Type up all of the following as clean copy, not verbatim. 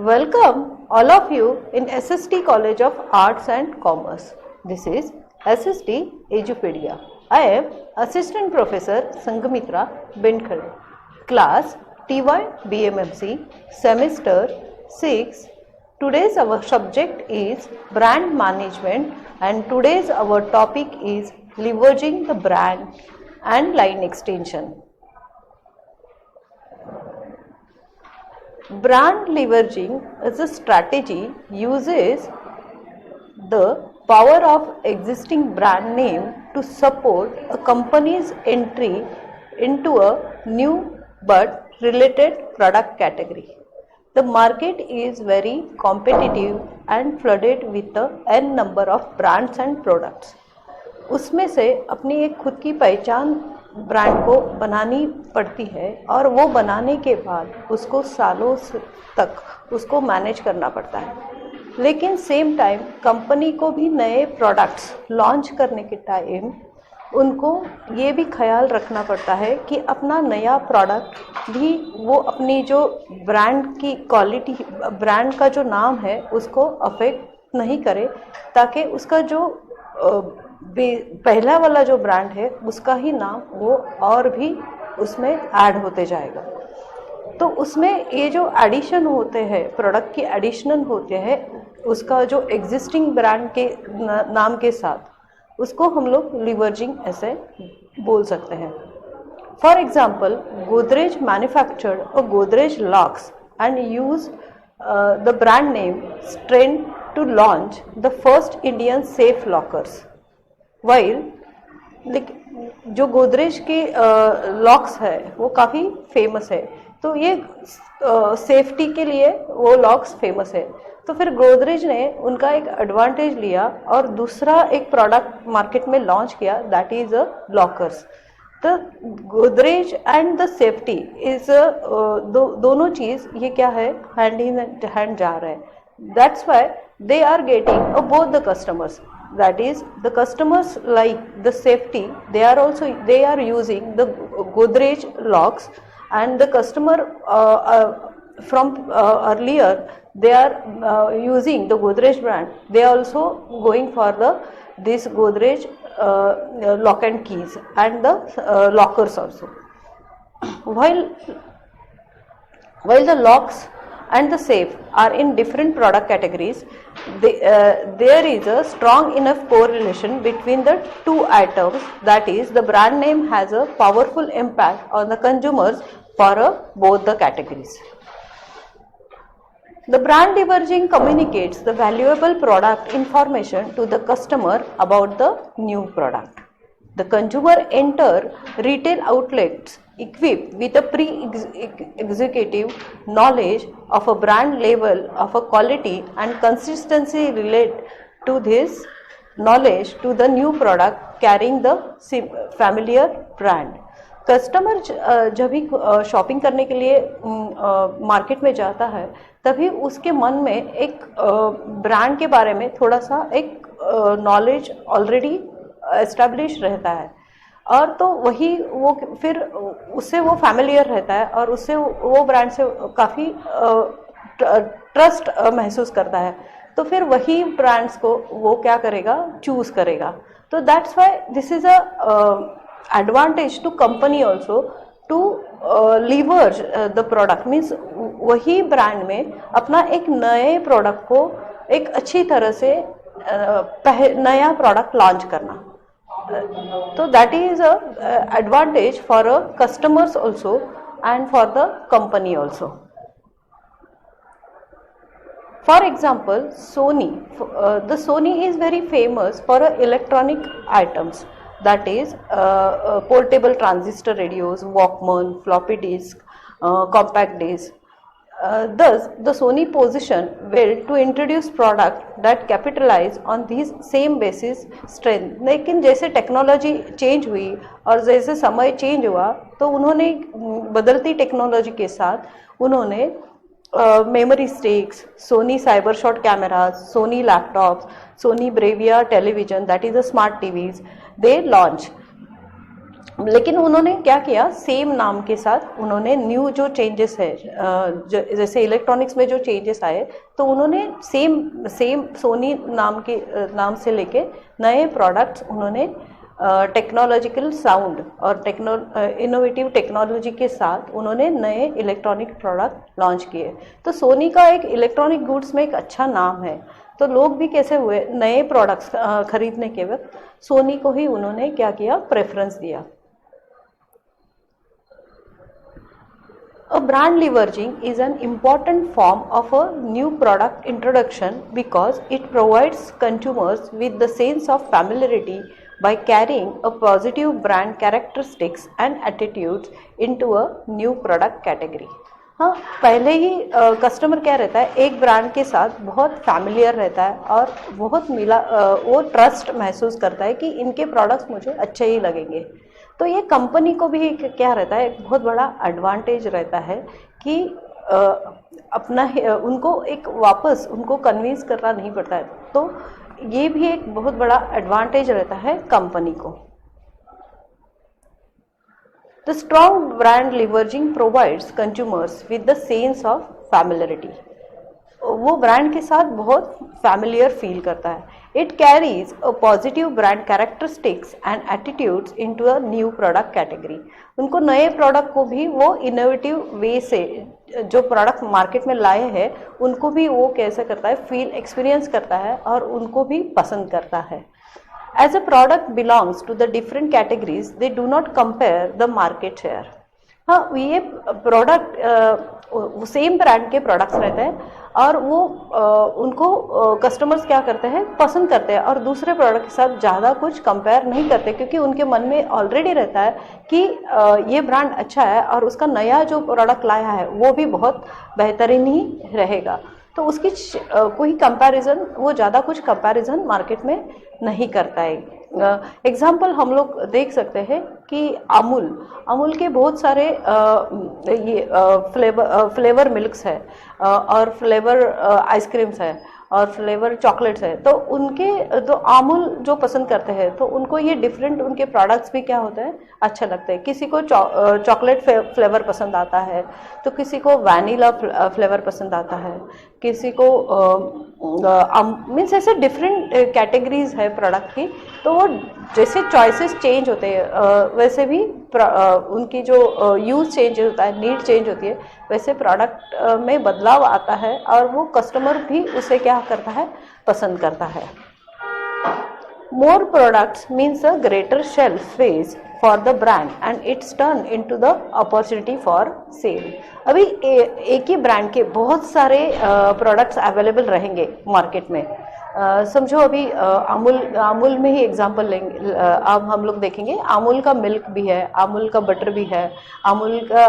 Welcome all of you in SST College of Arts and Commerce. This is SST Edupedia. I am Assistant Professor Sangamitra Bindkhade. Class TY BMMC Semester 6. Today's our subject is Brand Management and today's our topic is Leveraging the Brand and Line Extension. Brand leveraging is a strategy uses the power of existing brand name to support a company's entry into a new but related product category. The market is very competitive and flooded with a n number of brands and products. उसमें से अपनी एक खुद की पहचान brand को बनानी पड़ती है और वो बनाने के बाद उसको सालों तक उसको मैनेज करना पड़ता है. लेकिन सेम टाइम कंपनी को भी नए प्रोडक्ट्स लॉन्च करने के टाइम उनको ये भी ख्याल रखना पड़ता है कि अपना नया प्रोडक्ट भी वो अपनी जो ब्रांड की क्वालिटी, ब्रांड का जो नाम है उसको अफेक्ट नहीं करे, ताकि उसका जो पहला वाला जो ब्रांड है उसका ही नाम वो और भी उसमें ऐड होते जाएगा. तो उसमें ये जो एडिशन होते हैं, प्रोडक्ट की एडिशनल होते हैं उसका जो एग्जिस्टिंग ब्रांड के नाम के साथ, उसको हम लोग लीवरेजिंग ऐसे बोल सकते हैं. For example, Godrej manufactured a Godrej locks and use the brand name strength to launch the first Indian safe lockers. While जो गोदरेज के लॉक्स है वो काफ़ी फेमस है, तो ये सेफ्टी के लिए वो लॉक्स फेमस है. तो फिर गोदरेज ने उनका एक एडवांटेज लिया और दूसरा एक प्रोडक्ट मार्केट में लॉन्च किया, दैट इज अ लॉकर्स. तो Godrej and the safety is दोनों चीज़ ये क्या है, हैंड इन हैंड जा रहे हैं. That's why they are getting both the customers. That is, the customers like the safety, they are using the Godrej locks, and the customer from earlier they are using the Godrej brand. They are also going for this Godrej lock and keys and the lockers also. While the locks and the safe are in different product categories, there is a strong enough correlation between the two items, that is, the brand name has a powerful impact on the consumers for both the categories. The brand leveraging communicates the valuable product information to the customer about the new product. The consumer enter retail outlets equipped with a pre-executive knowledge of a brand level of a quality and consistency relate to this knowledge to the new product carrying the familiar brand. Customer जब भी shopping करने के लिए market में जाता है, तभी उसके मन में एक ब्रांड के बारे में थोड़ा सा एक नॉलेज ऑलरेडी एस्टेब्लिश रहता है, और तो वही वो फिर उससे वो फैमिलियर रहता है और उससे वो ब्रांड से काफ़ी ट्रस्ट महसूस करता है. तो फिर वही ब्रांड्स को वो क्या करेगा, चूज़ करेगा. तो that's why this is a advantage to company also to leverage the product. Means वही ब्रांड में अपना एक नए प्रोडक्ट को एक अच्छी तरह से नया प्रोडक्ट लॉन्च करना. So that is a advantage for customers also and for the company also. For example, Sony. The Sony is very famous for electronic items, that is portable transistor radios, Walkman, floppy disk, compact disc. Thus, the Sony position well to introduce product that capitalize on these same basis strength. लेकिन जैसे technology change हुई और जैसे समय change हुआ, तो उन्होंने बदलती टेक्नोलॉजी के साथ उन्होंने memory sticks, Sony cyber shot cameras, Sony laptops, Sony Bravia television, that is a smart TVs, they launch. लेकिन उन्होंने क्या किया, सेम नाम के साथ उन्होंने न्यू जो चेंजेस है, जैसे इलेक्ट्रॉनिक्स में जो चेंजेस आए, तो उन्होंने सेम सेम सोनी नाम के नाम से लेके नए प्रोडक्ट्स उन्होंने टेक्नोलॉजिकल साउंड और इनोवेटिव टेक्नोलॉजी के साथ उन्होंने नए इलेक्ट्रॉनिक प्रोडक्ट लॉन्च किए। तो सोनी का एक इलेक्ट्रॉनिक गुड्स में एक अच्छा नाम है, तो लोग भी कैसे हुए, नए प्रोडक्ट्स खरीदने के वक्त सोनी को ही उन्होंने क्या किया, प्रेफरेंस दिया। A brand leveraging is an important form of a new product introduction because it provides consumers with the sense of familiarity by carrying a positive brand characteristics and attitudes into a new product category. हाँ, पहले ही customer क्या रहता है, एक brand के साथ बहुत familiar रहता है और बहुत वो ट्रस्ट महसूस करता है कि इनके प्रोडक्ट्स मुझे अच्छे ही लगेंगे। तो ये कंपनी को भी क्या रहता है, एक बहुत बड़ा एडवांटेज रहता है कि उनको एक वापस उनको कन्विंस करना नहीं पड़ता है। तो ये भी एक बहुत बड़ा एडवांटेज रहता है कंपनी को। The strong brand leveraging provides consumers with the sense of familiarity. वो ब्रांड के साथ बहुत फैमिलियर फील करता है। It carries a positive brand characteristics and attitudes into a new product category. उनको नए प्रोडक्ट को भी वो इनोवेटिव वे से जो प्रोडक्ट मार्केट में लाए हैं उनको भी वो कैसे करता है, फील एक्सपीरियंस करता है और उनको भी पसंद करता है। As a product belongs to the different categories, they do not compare the market share. हाँ, ये प्रोडक्ट सेम ब्रांड के प्रोडक्ट्स रहते हैं और वो उनको कस्टमर्स क्या करते हैं, पसंद करते हैं और दूसरे प्रोडक्ट के साथ ज़्यादा कुछ कंपेयर नहीं करते, क्योंकि उनके मन में ऑलरेडी रहता है कि ये ब्रांड अच्छा है और उसका नया जो प्रोडक्ट लाया है वो भी बहुत बेहतरीन ही रहेगा। तो उसकी कोई कंपैरिजन, वो ज़्यादा कुछ कंपैरिजन मार्केट में नहीं करता है। एग्जाम्पल हम लोग देख सकते हैं कि अमूल के बहुत सारे ये फ्लेवर मिल्क्स है और फ्लेवर आइसक्रीम्स है और फ्लेवर चॉकलेट्स है। तो उनके तो अमूल जो पसंद करते हैं तो उनको ये डिफरेंट उनके प्रोडक्ट्स भी क्या होते हैं, अच्छे लगते हैं। किसी को चॉकलेट फ्लेवर पसंद आता है, तो किसी को वैनिला फ्लेवर पसंद आता है, किसी को मीन्स ऐसे डिफरेंट कैटेगरीज है प्रोडक्ट की। तो वो जैसे चॉइसेस चेंज होते हैं वैसे भी उनकी जो यूज़ चेंज होता है, नीड चेंज होती है, वैसे प्रोडक्ट में बदलाव आता है और वो कस्टमर भी उसे क्या करता है, पसंद करता है। More products means a greater shelf space for the brand and it's turned into the opportunity for sale. अभी एक ही ब्रांड के बहुत सारे प्रोडक्ट्स अवेलेबल रहेंगे मार्केट में। समझो अभी अमूल में ही एग्जांपल लेंगे, अब हम लोग देखेंगे अमूल का मिल्क भी है, अमूल का बटर भी है, अमूल का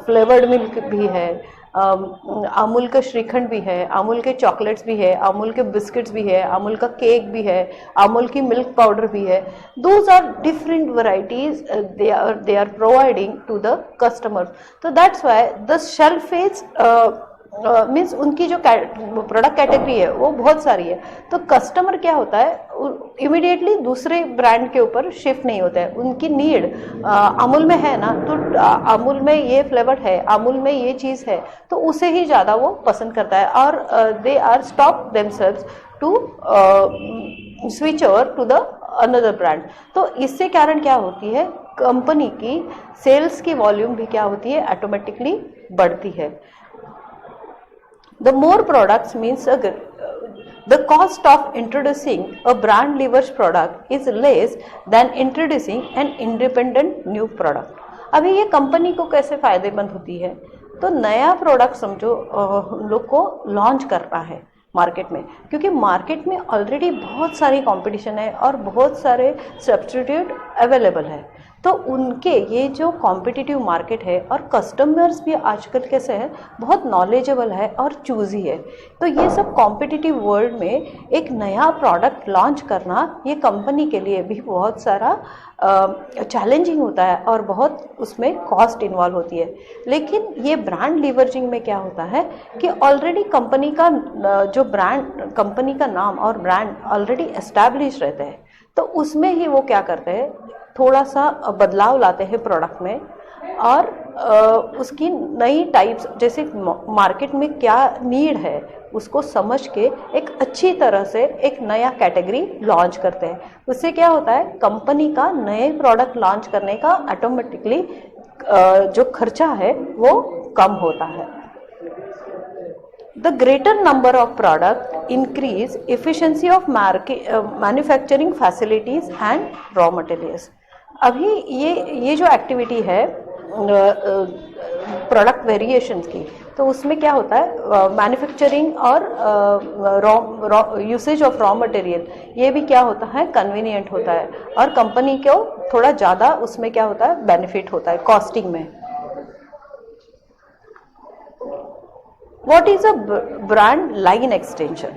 फ्लेवर्ड मिल्क भी है, अमूल का श्रीखंड भी है, अमूल के चॉकलेट्स भी है, अमूल के बिस्किट्स भी है, अमूल का केक भी है, अमूल की मिल्क पाउडर भी है। Those are different varieties they are providing to the customers. तो that's why the shelf is means उनकी जो प्रोडक्ट कैटेगरी है वो बहुत सारी है। तो कस्टमर क्या होता है, इमीडिएटली दूसरे ब्रांड के ऊपर शिफ्ट नहीं होता है। उनकी नीड अमूल में है ना, तो अमूल में ये फ्लेवर है, अमूल में ये चीज़ है, तो उसे ही ज़्यादा वो पसंद करता है और they are stop themselves to switch over to the another brand. तो इससे कारण क्या होती है, कंपनी की सेल्स की वॉल्यूम भी क्या होती है, ऑटोमेटिकली बढ़ती है। The more products means the cost of introducing a brand leverage product is less than introducing an independent new product. अभी ये कंपनी को कैसे फायदेमंद होती है, तो नया प्रोडक्ट समझो हम लोग को लॉन्च करना है मार्केट में, क्योंकि मार्केट में ऑलरेडी बहुत सारी कंपटीशन है और बहुत सारे सब्स्टिट्यूट अवेलेबल है। तो उनके ये जो कॉम्पिटिटिव मार्केट है और कस्टमर्स भी आजकल कैसे है, बहुत नॉलेजेबल है और चूजी है। तो ये सब कॉम्पिटिटिव वर्ल्ड में एक नया प्रोडक्ट लॉन्च करना ये कंपनी के लिए भी बहुत सारा चैलेंजिंग होता है और बहुत उसमें कॉस्ट इन्वॉल्व होती है। लेकिन ये ब्रांड लीवरेजिंग में क्या होता है कि ऑलरेडी कंपनी का जो ब्रांड, कंपनी का नाम और ब्रांड ऑलरेडी एस्टैब्लिश रहते हैं, तो उसमें ही वो क्या करते हैं, थोड़ा सा बदलाव लाते हैं प्रोडक्ट में, और उसकी नई टाइप्स, जैसे मार्केट में क्या नीड है उसको समझ के एक अच्छी तरह से एक नया कैटेगरी लॉन्च करते हैं। उससे क्या होता है, कंपनी का नए प्रोडक्ट लॉन्च करने का ऑटोमेटिकली जो खर्चा है वो कम होता है। The greater number of product increase efficiency of manufacturing facilities and raw materials। अभी ये जो एक्टिविटी है प्रोडक्ट वेरिएशंस की, तो उसमें क्या होता है, मैन्युफैक्चरिंग और यूसेज ऑफ रॉ मटेरियल, ये भी क्या होता है, कन्वीनियंट होता है, और कंपनी को थोड़ा ज़्यादा उसमें क्या होता है, बेनिफिट होता है कॉस्टिंग में। What is a brand line extension?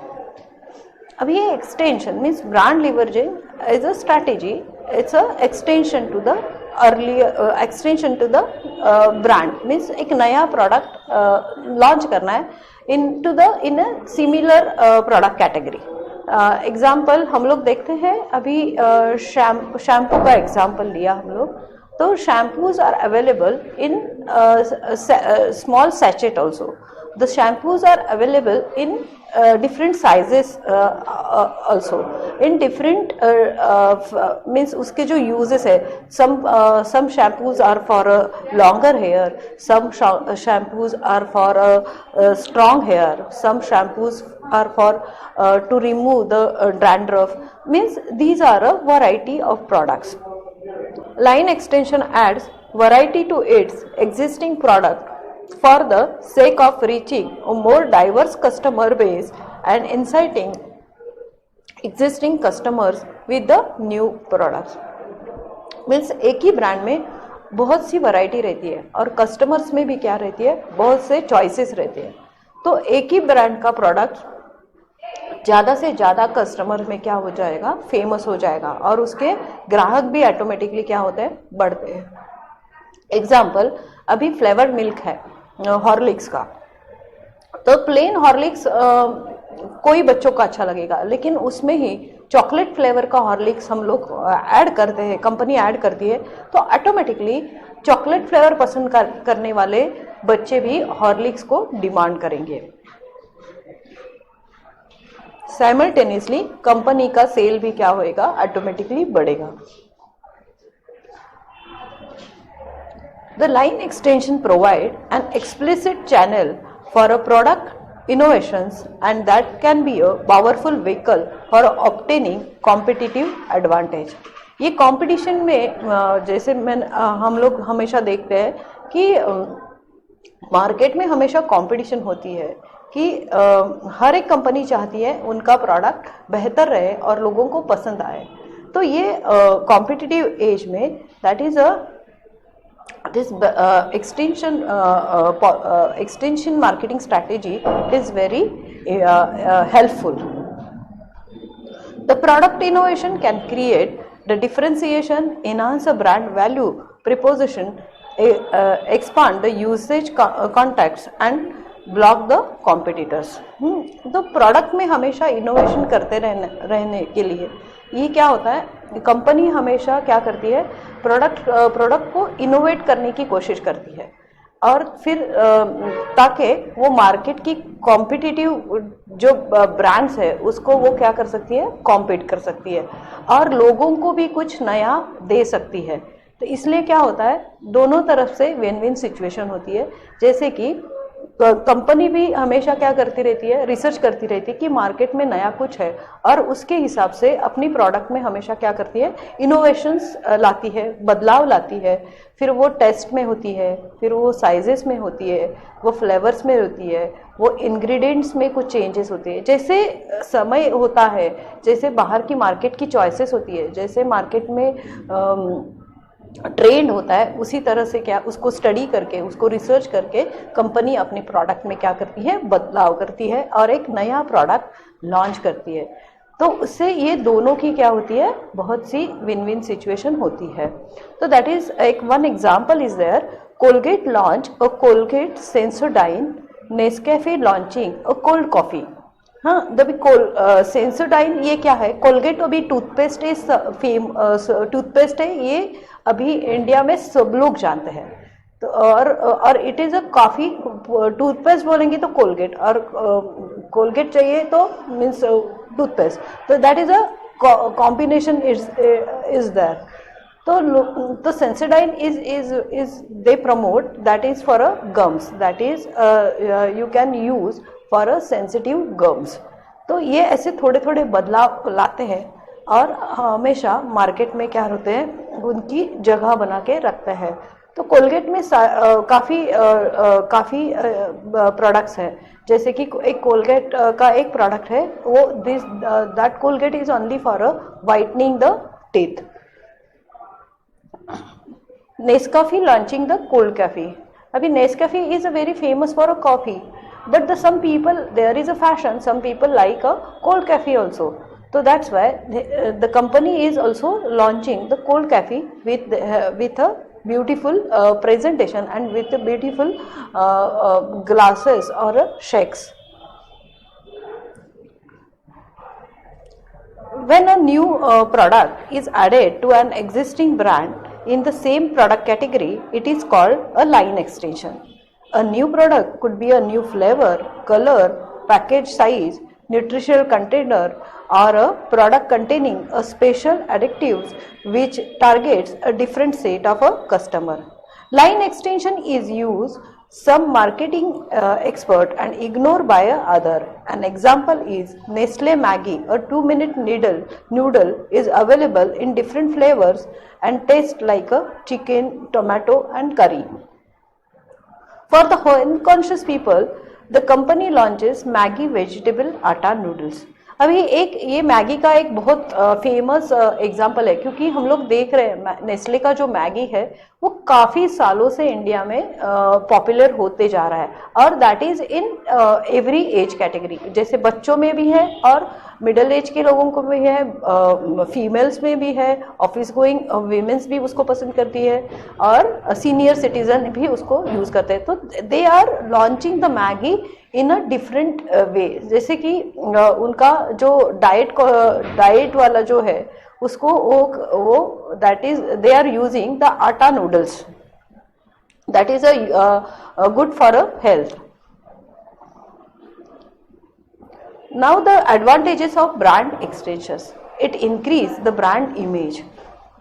अब ये extension means brand leveraging is a strategy. It's a extension to the earlier extension to the brand means एक नया product launch करना है in a similar product category. Example हम लोग देखते हैं अभी शैम्पू का एग्जाम्पल लिया हम लोग, तो shampoos are available in small sachet also. The shampoos are available in different sizes also, in different means उसके जो uses है, some shampoos are for longer hair, some shampoos are for strong hair, some shampoos are for to remove the dandruff, means these are a variety of products. Line extension adds variety to its existing product for the sake of reaching a more diverse customer base and inciting existing customers with the new products। Means एक ही brand में बहुत सी variety रहती है और customers में भी क्या रहती है, बहुत से चॉइसेस रहते हैं। तो एक ही ब्रांड का प्रोडक्ट ज़्यादा से ज़्यादा कस्टमर में क्या हो जाएगा, फेमस हो जाएगा, और उसके ग्राहक भी ऑटोमेटिकली क्या होते हैं, बढ़ते हैं। एग्जाम्पल, अभी फ्लेवर्ड मिल्क है हॉर्लिक्स का, तो प्लेन हॉर्लिक्स कोई बच्चों को अच्छा लगेगा, लेकिन उसमें ही चॉकलेट फ्लेवर का हॉर्लिक्स हम लोग ऐड करते हैं, कंपनी ऐड करती है, तो ऑटोमेटिकली चॉकलेट फ्लेवर पसंद करने वाले बच्चे भी हॉर्लिक्स को डिमांड करेंगे। साइमल्टेनियसली कंपनी का सेल भी क्या होएगा, ऑटोमेटिकली बढ़ेगा। The line extension provide an explicit channel for a product innovations, and that can be a powerful vehicle for obtaining competitive advantage। ये कंपटीशन में जैसे हम लोग हमेशा देखते हैं कि मार्केट में हमेशा कंपटीशन होती है कि हर एक कंपनी चाहती है उनका प्रोडक्ट बेहतर रहे और लोगों को पसंद आए। तो ये कॉम्पिटिटिव एज में that is this extension marketing strategy is very helpful। The product innovation can create the differentiation, enhance a brand value proposition, expand the usage contacts and block the competitors। तो product में हमेशा innovation करते रहने के लिए ये क्या होता है, कंपनी हमेशा क्या करती है, प्रोडक्ट को इनोवेट करने की कोशिश करती है, और फिर ताकि वो मार्केट की कॉम्पिटिटिव जो ब्रांड्स है उसको वो क्या कर सकती है, कॉम्पीट कर सकती है, और लोगों को भी कुछ नया दे सकती है। तो इसलिए क्या होता है, दोनों तरफ से विन विन सिचुएशन होती है। जैसे कि कंपनी भी हमेशा क्या करती रहती है, रिसर्च करती रहती है कि मार्केट में नया कुछ है, और उसके हिसाब से अपनी प्रोडक्ट में हमेशा क्या करती है, इनोवेशंस लाती है, बदलाव लाती है। फिर वो टेस्ट में होती है, फिर वो साइजेस में होती है, वो फ्लेवर्स में होती है, वो इंग्रेडिएंट्स में कुछ चेंजेस होते हैं। जैसे समय होता है, जैसे बाहर की मार्केट की चॉइसेस होती है, जैसे मार्केट में ट्रेंड होता है, उसी तरह से क्या उसको स्टडी करके, उसको रिसर्च करके कंपनी अपने प्रोडक्ट में क्या करती है, बदलाव करती है और एक नया प्रोडक्ट लॉन्च करती है। तो उससे ये दोनों की क्या होती है, बहुत सी विन विन सिचुएशन होती है। तो दैट इज एक one example is there, Colgate launch a Colgate Sensodyne, Nescafe launching a cold coffee. हाँ, सेंसोडाइन ये क्या है? कोलगेट अभी टूथपेस्ट टूथपेस्ट है, ये अभी इंडिया में सब लोग जानते हैं। तो और इट इज़ अ काफ़ी, टूथपेस्ट बोलेंगे तो कोलगेट, और कोलगेट चाहिए तो मीन्स टूथपेस्ट, तो that is a combination is there. तो Sensodyne is they promote, that is for a gums, that is you can use for a sensitive gums. तो ये ऐसे थोड़े थोड़े बदलाव लाते हैं और हमेशा मार्केट में क्या होते हैं, उनकी जगह बना के रखते हैं। तो कोलगेट में काफ़ी प्रोडक्ट्स हैं, जैसे कि एक कोलगेट का एक प्रोडक्ट है वो that Colgate is only for whitening the teeth. Nescafe launching the cold cafe. अभी Nescafe is a very famous for a coffee, but some people, there is a fashion, some people like a cold cafe also. So that's why the company is also launching the cold cafe with a beautiful presentation and with a beautiful glasses or shakes. When a new product is added to an existing brand in the same product category, it is called a line extension. A new product could be a new flavor, color, package size, nutritional container, or a product containing a special additives which targets a different set of a customer. Line extension is used some marketing expert and ignored by a other. An example is Nestle Maggi, a 2-minute noodle is available in different flavors and tastes like a chicken, tomato and curry. For the unconscious people, the company launches Maggi vegetable आटा noodles. अभी एक ये Maggi का एक बहुत famous example है, क्योंकि हम लोग देख रहे हैं नेस्ले का जो मैगी है वो काफ़ी सालों से इंडिया में पॉपुलर होते जा रहा है, और that is in every age category, जैसे बच्चों में भी है और मिडिल एज के लोगों को भी है, फीमेल्स में भी है, ऑफिस गोइंग वीमेंस भी उसको पसंद करती है, और सीनियर सिटीजन भी उसको यूज़ करते हैं। तो they are launching the Maggi in a different way, जैसे कि उनका जो डाइट वाला जो है उसको वो that is they are using the atta noodles, that is a good for a health. Now the advantages of brand extensions. It increases the brand image.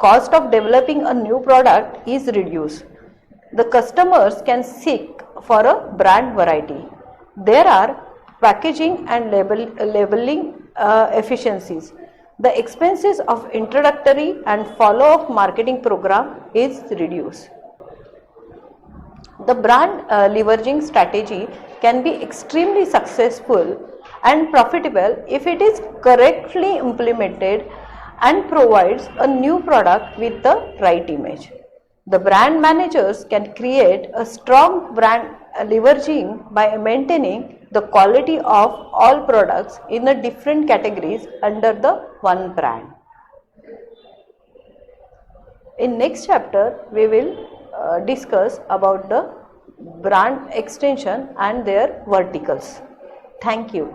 Cost of developing a new product is reduced. The customers can seek for a brand variety. There are packaging and labeling efficiencies. The expenses of introductory and follow-up marketing program is reduced. The brand leveraging strategy can be extremely successful and profitable if it is correctly implemented and provides a new product with the right image. The brand managers can create a strong brand leveraging by maintaining the quality of all products in the different categories under the one brand. In next chapter, we will discuss about the brand extension and their verticals. Thank you.